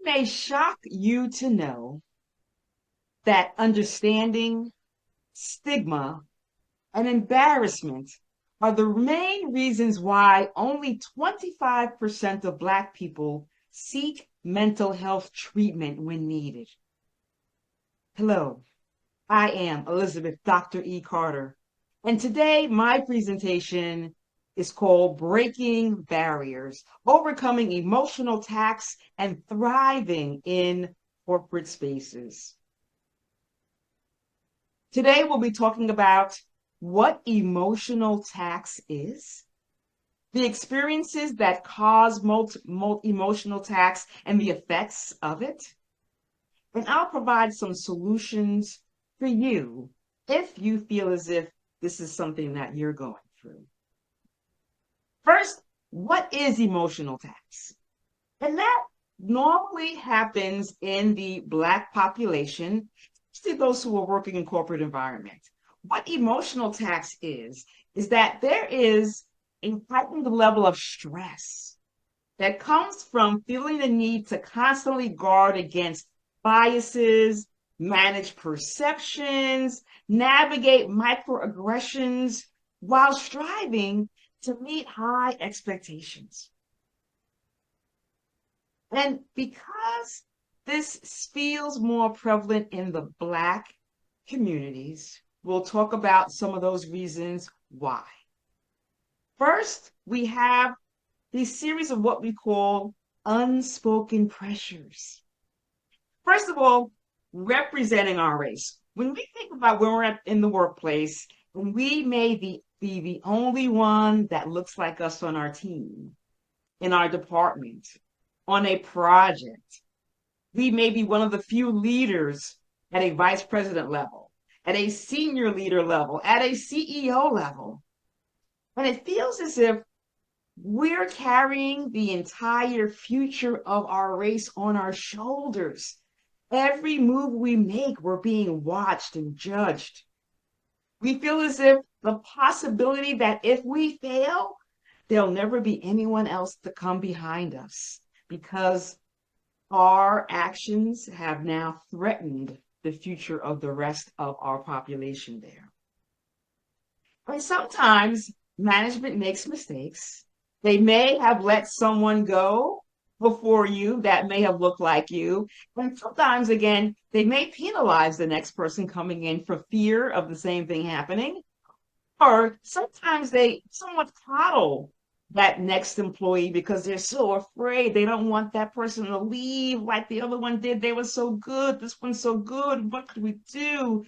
may shock you to know that understanding, stigma, and embarrassment are the main reasons why only 25% of Black people seek mental health treatment when needed. Hello, I am Elizabeth Dr. E. Carter, and today my presentation is called Breaking Barriers, Overcoming Emotional Tax and Thriving in Corporate Spaces. Today we'll be talking about what emotional tax is, the experiences that cause emotional tax and the effects of it, and I'll provide some solutions for you if you feel as if this is something that you're going through. First, what is emotional tax? And that normally happens in the Black population, especially those who are working in corporate environment. What emotional tax is that there is a heightened level of stress that comes from feeling the need to constantly guard against biases, manage perceptions, navigate microaggressions while striving to meet high expectations. And because this feels more prevalent in the Black communities, we'll talk about some of those reasons why. First, we have the series of what we call unspoken pressures. First of all, representing our race. When we think about when we're in the workplace, when we may be the only one that looks like us on our team, in our department, on a project, we may be one of the few leaders at a vice president level, at a senior leader level, at a CEO level. And it feels as if we're carrying the entire future of our race on our shoulders. Every move we make, we're being watched and judged. We feel as if the possibility that if we fail, there'll never be anyone else to come behind us because our actions have now threatened the future of the rest of our population there. And sometimes management makes mistakes. They may have let someone go before you that may have looked like you. And sometimes, again, they may penalize the next person coming in for fear of the same thing happening. Or sometimes they somewhat coddle that next employee because they're so afraid. They don't want that person to leave like the other one did. They were so good. This one's so good. What could we do?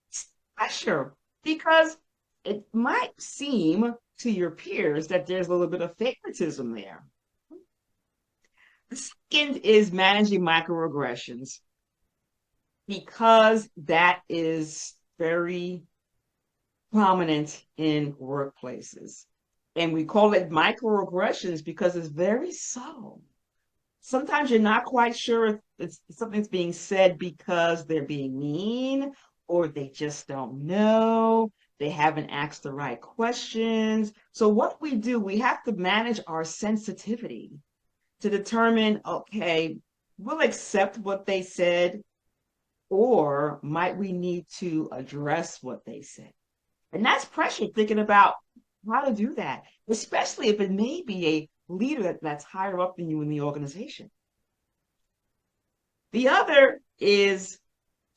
It's pressure because it might seem to your peers that there's a little bit of favoritism there. The second is managing microaggressions because that is very prominent in workplaces. And we call it microaggressions because it's very subtle. Sometimes you're not quite sure if something's being said because they're being mean or they just don't know. They haven't asked the right questions. So what we do, we have to manage our sensitivity to determine, okay, we'll accept what they said, or might we need to address what they said? And that's pressure thinking about how to do that, especially if it may be a leader that's higher up than you in the organization. The other is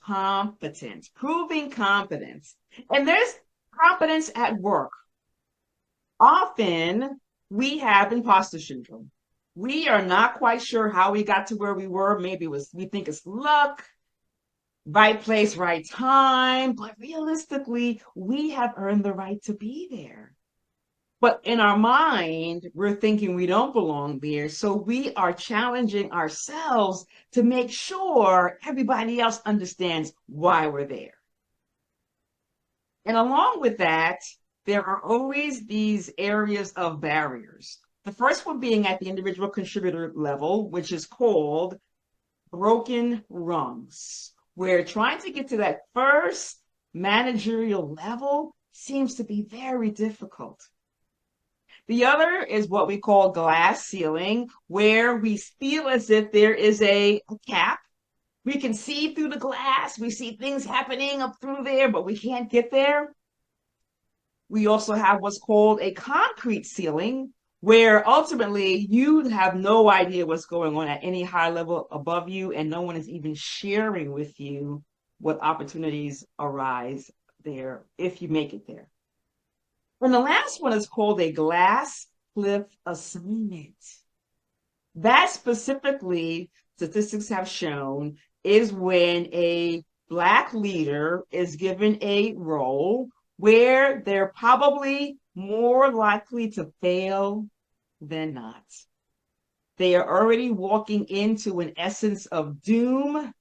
competence, proving competence. And there's competence at work. Often we have imposter syndrome. We are not quite sure how we got to where we were. Maybe we think it's luck, right place, right time, but realistically, we have earned the right to be there. But in our mind, we're thinking we don't belong there. So we are challenging ourselves to make sure everybody else understands why we're there. And along with that, there are always these areas of barriers. The first one being at the individual contributor level, which is called broken rungs, where trying to get to that first managerial level seems to be very difficult. The other is what we call glass ceiling, where we feel as if there is a cap. We can see through the glass. We see things happening up through there, but we can't get there. We also have what's called a concrete ceiling, where ultimately you have no idea what's going on at any high level above you, and no one is even sharing with you what opportunities arise there if you make it there. And the last one is called a glass cliff assignment. That specifically, statistics have shown, is when a Black leader is given a role where they're probably more likely to fail than not. They are already walking into an essence of doom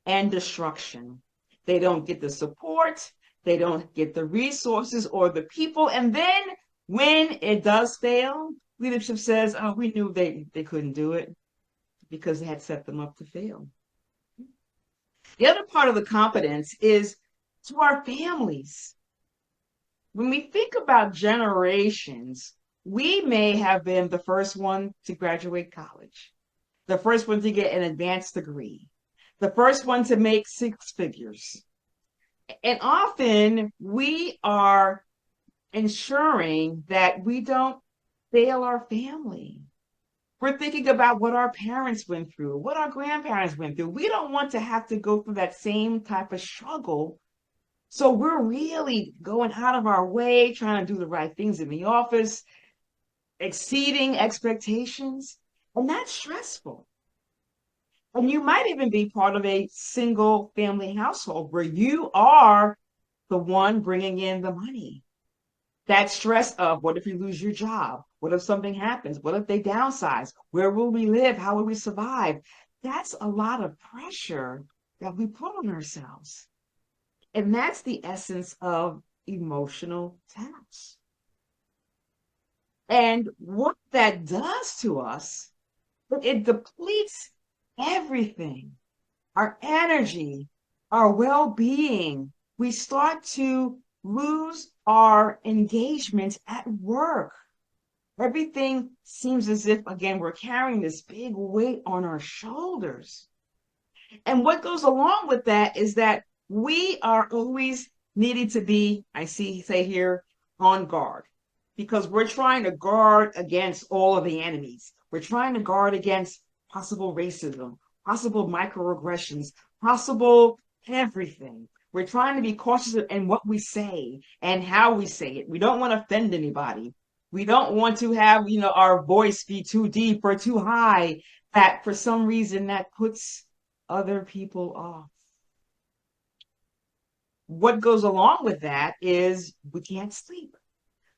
and destruction. They don't get the support, they don't get the resources or the people. And then when it does fail, leadership says, oh, we knew they couldn't do it because they had set them up to fail. The other part of the competence is to our families. When we think about generations, we may have been the first one to graduate college, the first one to get an advanced degree, the first one to make six figures. And often we are ensuring that we don't fail our family. We're thinking about what our parents went through, what our grandparents went through. We don't want to have to go through that same type of struggle. So we're really going out of our way, trying to do the right things in the office, exceeding expectations. And that's stressful. And you might even be part of a single family household where you are the one bringing in the money. That stress of what if you lose your job? What if something happens? What if they downsize? Where will we live? How will we survive? That's a lot of pressure that we put on ourselves. And that's the essence of emotional tax. And what that does to us, it depletes everything, our energy, our well-being. We start to lose our engagement at work. Everything seems as if, again, we're carrying this big weight on our shoulders. And what goes along with that is that we are always needing to be, say here, on guard, because we're trying to guard against all of the enemies. We're trying to guard against possible racism, possible microaggressions, possible everything. We're trying to be cautious in what we say and how we say it. We don't want to offend anybody. We don't want to have, our voice be too deep or too high, that for some reason that puts other people off. What goes along with that is we can't sleep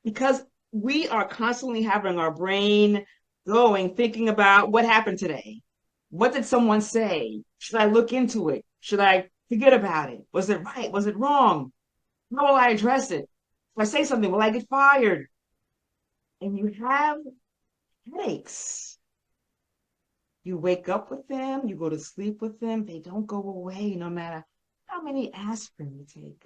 because we are constantly having our brain going, thinking about what happened today. What did someone say? Should I look into it? Should I forget about it? Was it right? Was it wrong? How will I address it? If I say something, will I get fired? And you have headaches. You wake up with them, you go to sleep with them, they don't go away no matter how many aspirin you take.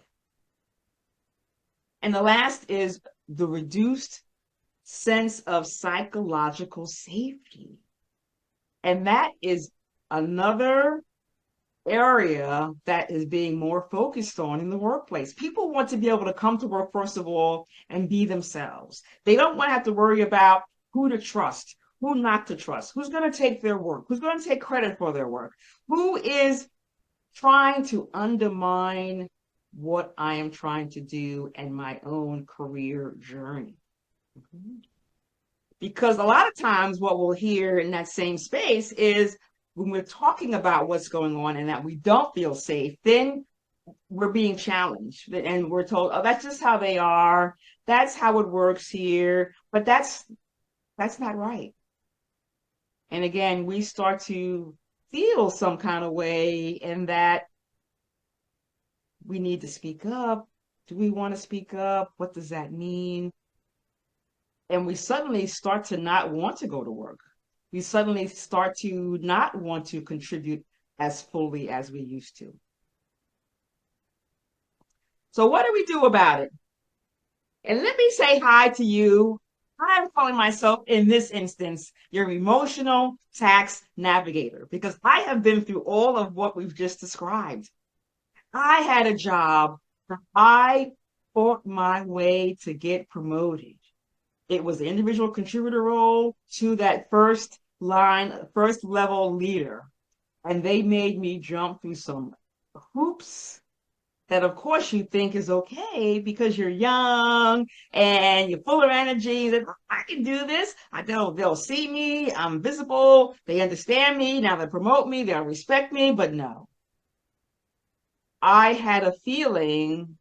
And the last is the reduced sense of psychological safety. And that is another area that is being more focused on in the workplace. People want to be able to come to work, first of all, and be themselves. They don't want to have to worry about who to trust, who not to trust, who's going to take their work, who's going to take credit for their work, who is trying to undermine what I am trying to do and my own career journey. Because a lot of times what we'll hear in that same space is when we're talking about what's going on and that we don't feel safe, then we're being challenged and we're told, oh, that's just how they are. That's how it works here. But that's not right. And again, we start to feel some kind of way in that we need to speak up. Do we want to speak up? What does that mean? And we suddenly start to not want to go to work. We suddenly start to not want to contribute as fully as we used to. So what do we do about it? And let me say hi to you, I'm calling myself, in this instance, your emotional tax navigator because I have been through all of what we've just described. I had a job that I fought my way to get promoted. It was the individual contributor role to that first line, first level leader. And they made me jump through some hoops that of course you think is okay because you're young and you're full of energy that I can do this. They'll see me, I'm visible, they understand me, now they promote me, they'll respect me, but no. I had a feeling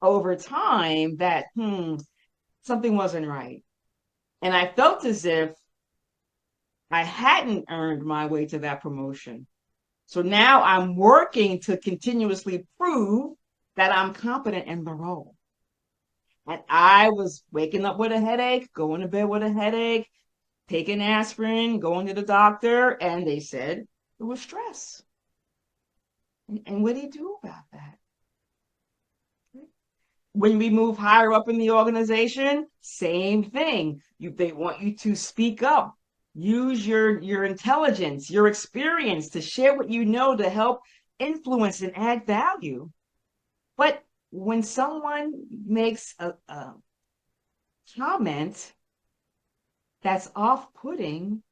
over time that something wasn't right. And I felt as if I hadn't earned my way to that promotion. So now I'm working to continuously prove that I'm competent in the role. And I was waking up with a headache, going to bed with a headache, taking aspirin, going to the doctor, and they said it was stress. And what do you do about that? When we move higher up in the organization, same thing. They want you to speak up, use your intelligence, your experience to share what you know to help influence and add value. But when someone makes a comment that's off-putting,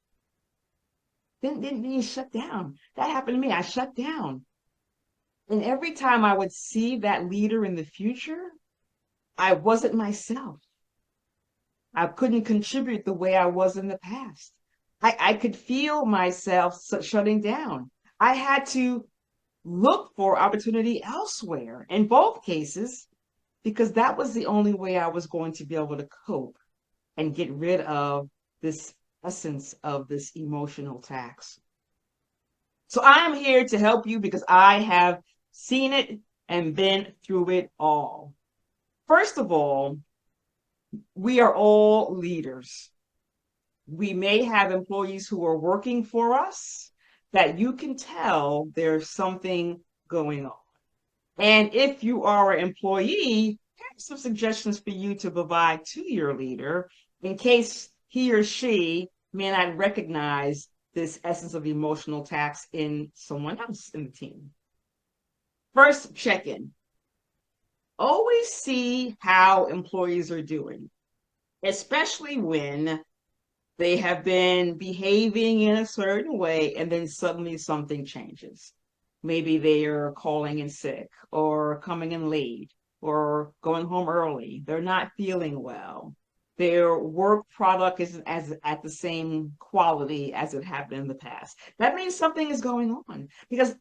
then you shut down. That happened to me. I shut down. And every time I would see that leader in the future, I wasn't myself. I couldn't contribute the way I was in the past. I could feel myself shutting down. I had to look for opportunity elsewhere in both cases because that was the only way I was going to be able to cope and get rid of this essence of this emotional tax. So I am here to help you because I have seen it and been through it all. First of all, we are all leaders. We may have employees who are working for us that you can tell there's something going on. And if you are an employee, here's some suggestions for you to provide to your leader in case he or she may not recognize this essence of emotional tax in someone else in the team. First, check in. Always see how employees are doing, especially when they have been behaving in a certain way and then suddenly something changes. Maybe they are calling in sick or coming in late or going home early. They're not feeling well. Their work product isn't as at the same quality as it happened in the past. That means something is going on because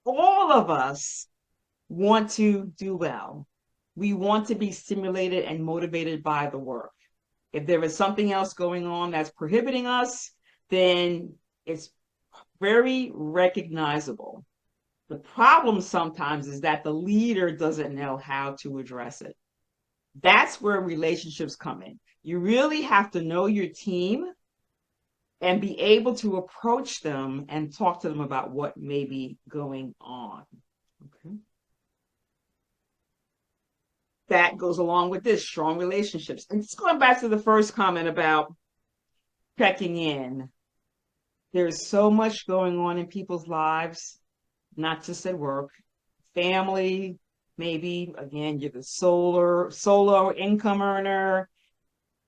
all of us want to do well. We want to be stimulated and motivated by the work. If there is something else going on that's prohibiting us, then it's very recognizable. The problem sometimes is that the leader doesn't know how to address it. That's where relationships come in. You really have to know your team and be able to approach them and talk to them about what may be going on. Okay. That goes along with this, strong relationships. And just going back to the first comment about checking in, there's so much going on in people's lives, not just at work, family, maybe, again, you're the solo income earner,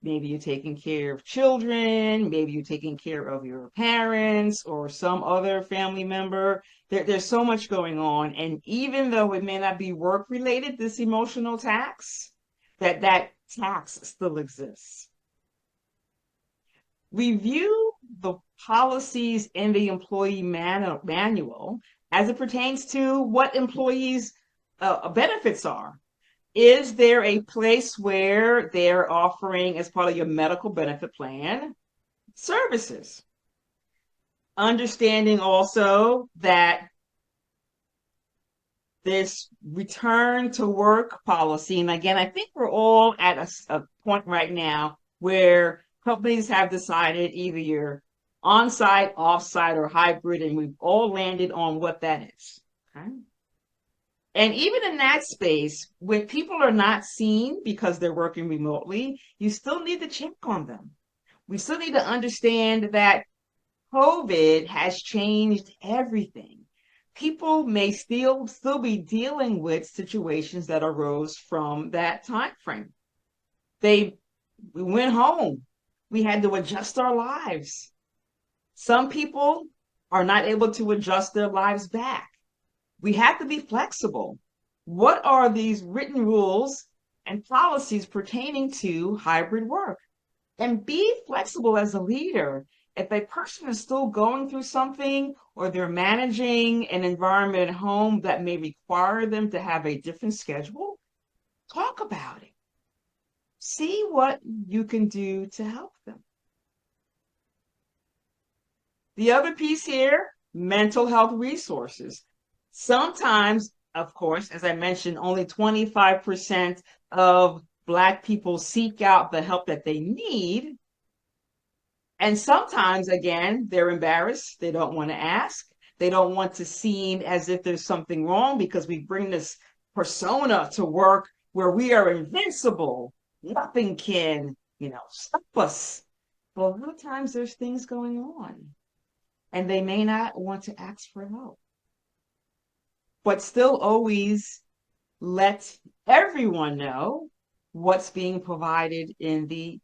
maybe you're taking care of children, maybe you're taking care of your parents or some other family member. There's so much going on. And even though it may not be work related, this emotional tax, that tax still exists. Review the policies in the employee manual as it pertains to what employees' benefits are. Is there a place where they're offering, as part of your medical benefit plan, services? Understanding also that this return to work policy, and again, I think we're all at a point right now where companies have decided either you're on-site, off-site, or hybrid, and we've all landed on what that is. Okay? And even in that space, when people are not seen because they're working remotely, you still need to check on them. We still need to understand that COVID has changed everything. People may still be dealing with situations that arose from that time frame. They we went home. We had to adjust our lives. Some people are not able to adjust their lives back. We have to be flexible. What are these written rules and policies pertaining to hybrid work? And be flexible as a leader. If a person is still going through something or they're managing an environment at home that may require them to have a different schedule, talk about it. See what you can do to help them. The other piece here, mental health resources. Sometimes, of course, as I mentioned, only 25% of Black people seek out the help that they need. And sometimes, again, they're embarrassed. They don't want to ask. They don't want to seem as if there's something wrong because we bring this persona to work where we are invincible. Nothing can, stop us. Well, a lot of times there's things going on and they may not want to ask for help. But still always let everyone know what's being provided in the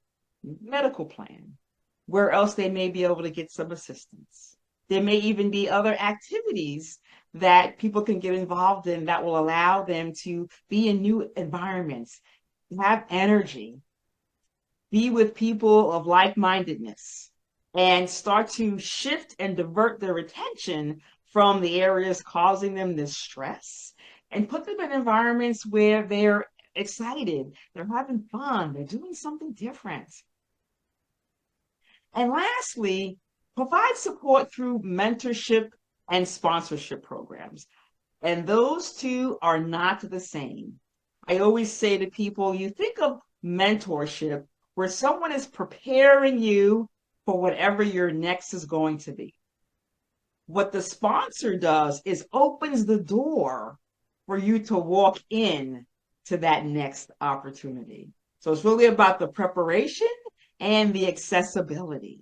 medical plan, where else they may be able to get some assistance. There may even be other activities that people can get involved in that will allow them to be in new environments, have energy, be with people of like-mindedness, and start to shift and divert their attention from the areas causing them this stress and put them in environments where they're excited, they're having fun, they're doing something different. And lastly, provide support through mentorship and sponsorship programs. And those two are not the same. I always say to people, you think of mentorship where someone is preparing you for whatever your next is going to be. What the sponsor does is opens the door for you to walk in to that next opportunity. So it's really about the preparation and the accessibility.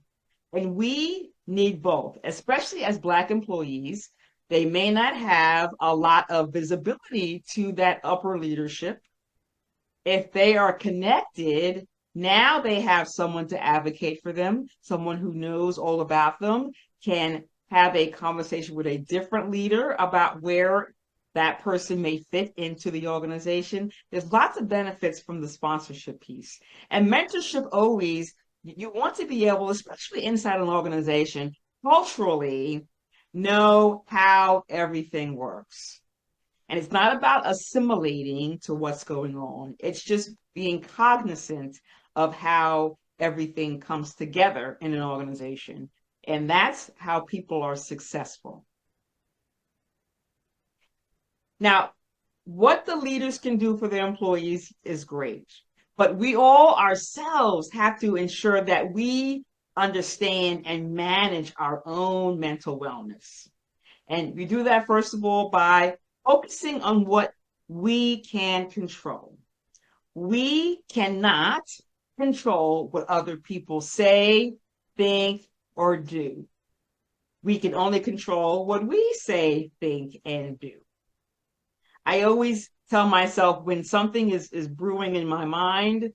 And we need both, especially as Black employees. They may not have a lot of visibility to that upper leadership. If they are connected, now they have someone to advocate for them, someone who knows all about them, can have a conversation with a different leader about where that person may fit into the organization. There's lots of benefits from the sponsorship piece. And mentorship always, you want to be able, especially inside an organization, culturally, know how everything works. And it's not about assimilating to what's going on. It's just being cognizant of how everything comes together in an organization. And that's how people are successful. Now, what the leaders can do for their employees is great, but we all ourselves have to ensure that we understand and manage our own mental wellness. And we do that, first of all, by focusing on what we can control. We cannot control what other people say, think, or do. We can only control what we say, think, and do. I always tell myself when something is brewing in my mind,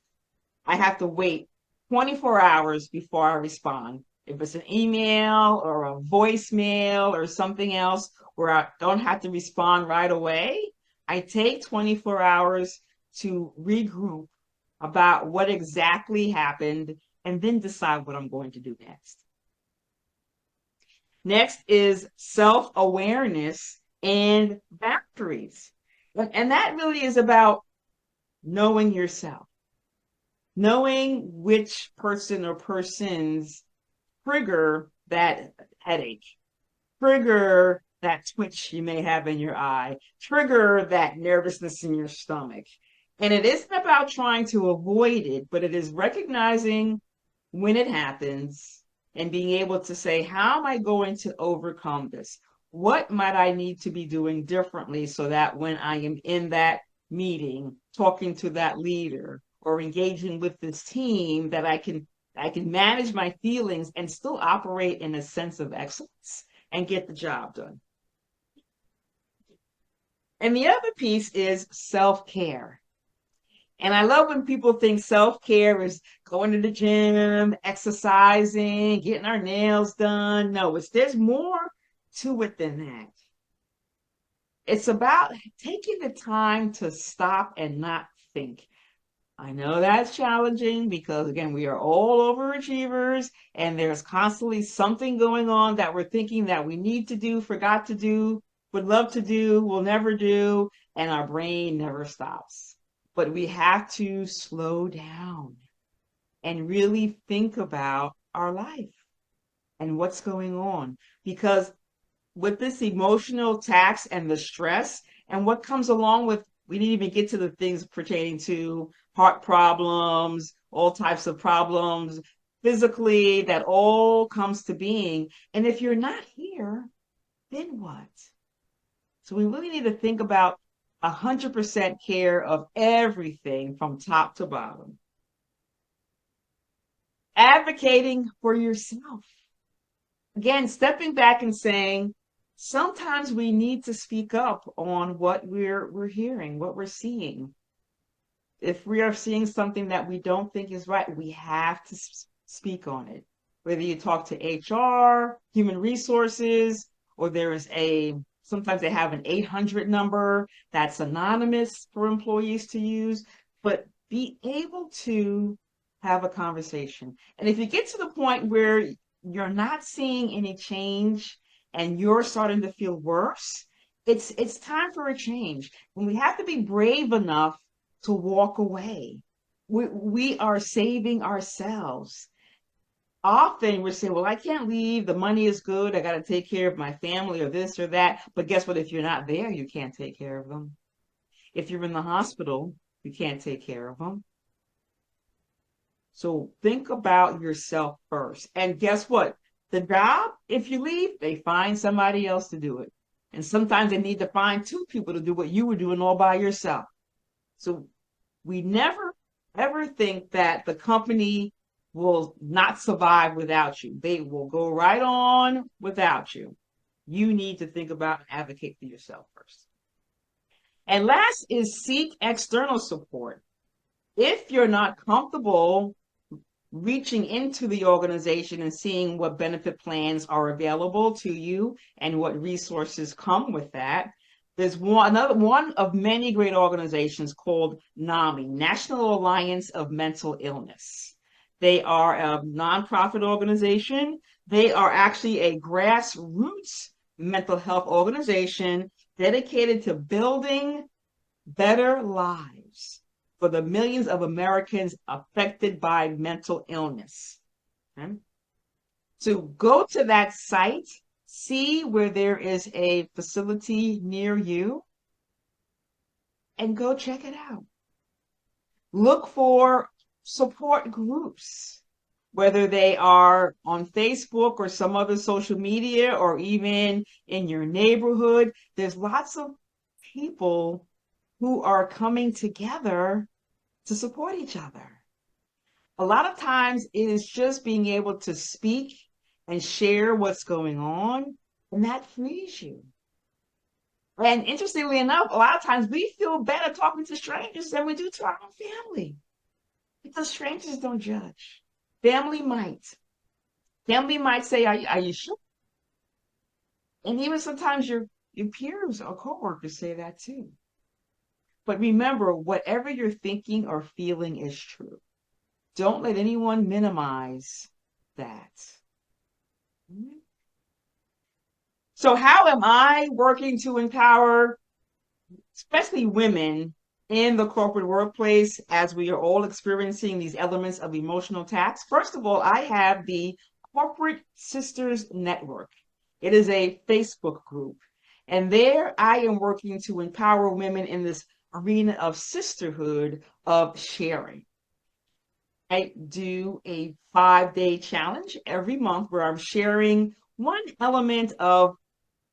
I have to wait 24 hours before I respond. If it's an email or a voicemail or something else where I don't have to respond right away, I take 24 hours to regroup about what exactly happened and then decide what I'm going to do next. Next is self-awareness and boundaries. And that really is about knowing yourself, knowing which person or persons trigger that headache, trigger that twitch you may have in your eye, trigger that nervousness in your stomach. And it isn't about trying to avoid it, but it is recognizing when it happens and being able to say, how am I going to overcome this? What might I need to be doing differently so that when I am in that meeting, talking to that leader or engaging with this team, that I can manage my feelings and still operate in a sense of excellence and get the job done. And the other piece is self-care. And I love when people think self-care is going to the gym, exercising, getting our nails done. No, there's more to it than that. It's about taking the time to stop and not think. I know that's challenging because, again, we are all overachievers and there's constantly something going on that we're thinking that we need to do, forgot to do, would love to do, will never do, and our brain never stops. But we have to slow down and really think about our life and what's going on. Because with this emotional tax and the stress and what comes along with, we didn't even get to the things pertaining to heart problems, all types of problems physically, that all comes to being. And if you're not here, then what? So we really need to think about 100% care of everything from top to bottom. Advocating for yourself. Again, stepping back and saying, sometimes we need to speak up on what we're hearing, what we're seeing. If we are seeing something that we don't think is right, we have to speak on it. Whether you talk to HR, human resources, or sometimes they have an 800 number that's anonymous for employees to use, but be able to have a conversation. And if you get to the point where you're not seeing any change and you're starting to feel worse, it's time for a change. And we have to be brave enough to walk away. We are saving ourselves. Often we're saying, well, I can't leave. The money is good. I got to take care of my family or this or that. But guess what? If you're not there, you can't take care of them. If you're in the hospital, you can't take care of them. So think about yourself first. And guess what? The job, if you leave, they find somebody else to do it. And sometimes they need to find two people to do what you were doing all by yourself. So we never, ever think that the company will not survive without you. They will go right on without you. You need to think about and advocate for yourself first. And last is seek external support. If you're not comfortable reaching into the organization and seeing what benefit plans are available to you and what resources come with that, there's another one of many great organizations called NAMI, National Alliance of Mental Illness. They are a nonprofit organization. They are actually a grassroots mental health organization dedicated to building better lives for the millions of Americans affected by mental illness. Okay? So go to that site, see where there is a facility near you, and go check it out. Look for support groups, whether they are on Facebook or some other social media or even in your neighborhood. There's lots of people who are coming together to support each other. A lot of times it is just being able to speak and share what's going on, and that frees you. And interestingly enough, a lot of times we feel better talking to strangers than we do to our own family, because strangers don't judge. Family might. Family might say, are you sure? And even sometimes your peers or coworkers say that too. But remember, whatever you're thinking or feeling is true. Don't let anyone minimize that. So how am I working to empower, especially women, in the corporate workplace as we are all experiencing these elements of emotional tax? First of all, I have the Corporate Sisters Network. It is a Facebook group. And there I am working to empower women in this arena of sisterhood, of sharing. I do a 5-day challenge every month where I'm sharing one element of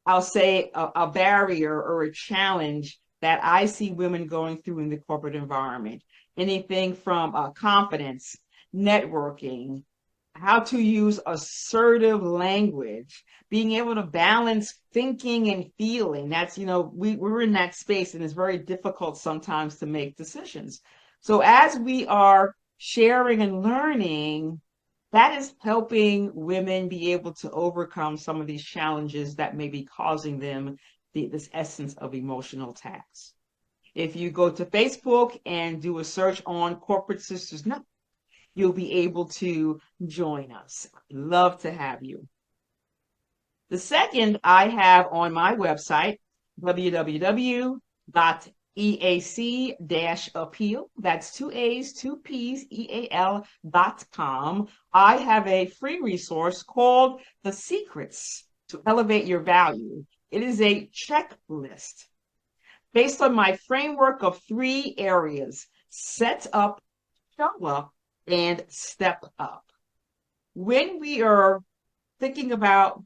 I'll say a barrier or a challenge that I see women going through in the corporate environment. Anything from confidence, networking, how to use assertive language, being able to balance thinking and feeling. That's, we're in that space and it's very difficult sometimes to make decisions. So as we are sharing and learning, that is helping women be able to overcome some of these challenges that may be causing them this essence of emotional attacks. If you go to Facebook and do a search on Corporate Sisters Network, you'll be able to join us. Love to have you. The second I have on my website, www.eac-appeal, that's two A's, two P's, EAL.com. I have a free resource called The Secrets to Elevate Your Value. It is a checklist based on my framework of 3 areas: set up, show up, and step up. When we are thinking about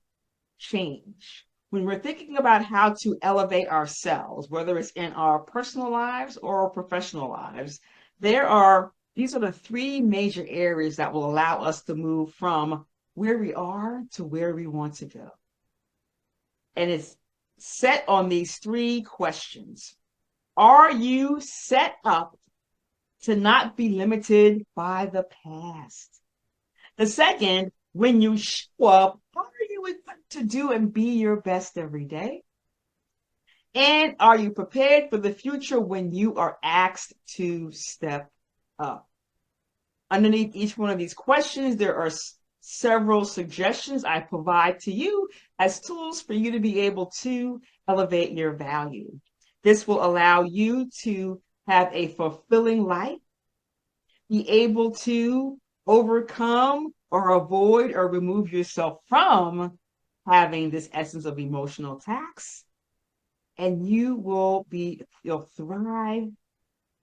change, when we're thinking about how to elevate ourselves, whether it's in our personal lives or our professional lives, these are the 3 major areas that will allow us to move from where we are to where we want to go. And it's set on these 3 questions. Are you set up to not be limited by the past? The second, when you show up, how are you equipped to do and be your best every day? And are you prepared for the future when you are asked to step up? Underneath each one of these questions, there are several suggestions I provide to you as tools for you to be able to elevate your value. This will allow you to have a fulfilling life, be able to overcome or avoid or remove yourself from having this essence of emotional attacks, and you'll thrive,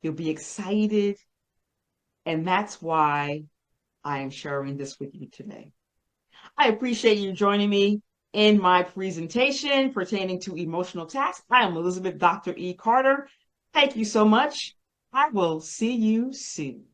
you'll be excited, and that's why I am sharing this with you today. I appreciate you joining me in my presentation pertaining to emotional attacks. I am Elizabeth Dr. E. Carter. Thank you so much. I will see you soon.